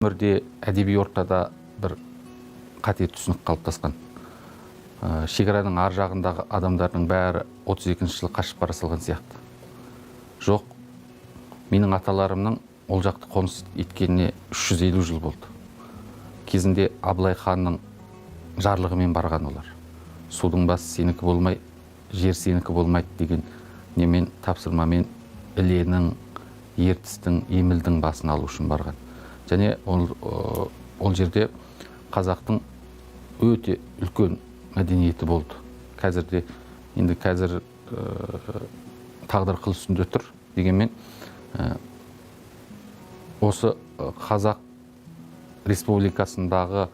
Өмірде әдеби ортада бір қате түсінік қалыптасқан. Шекараның ар жағындағы адамдардың бәрі 32-ші жылы қашып бара салған сияқты. Жоқ, менің аталарымның ол жақты қоныс еткеніне 350 жыл болды. Кезінде Абылай ханның жарлығымен барған олар. Судың басы сенікі болмай, жер сенікі болмайды деген немен тапсырмамен Іленің, Ертістің, Емілдің басын алу үшін барған. Және ол жерде қазақтың өте үлкен мәдениеті болды. Қазір тағдыр қыл үстінде тұр дегенмен, осы қазақ республикасындағы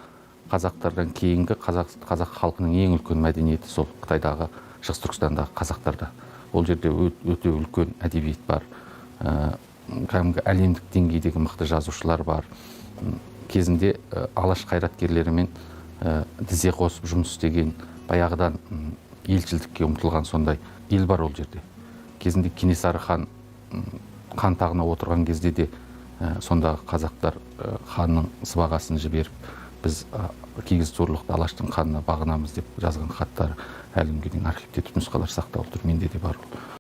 қазақтардан кейінгі қазақ халқының ең үлкен мәдениеті сол Қытайдағы, Шығыс Түркістандағы қазақтарда. Ол жерде өте үлкен әдебиет бар. Кәдімгі әлемдік деңгейдегі мықты жазушылар бар. Кезінде алаш қайраткерлерімен тізе қосып жұмыс істеген, баяғыдан елшілдікке ұмтылған сондай ел бар ол жерде. Кезінде Кенесары хан тағына отырған кезде де сондағы қазақтар ханның сыбағасын жіберіп, біз кигіз туырлықты алаштың ханына бағынамыз деп жазған хаттар әлі күнге дейін архивте түпнұсқалар сақталып тұр. Менде де бар ол.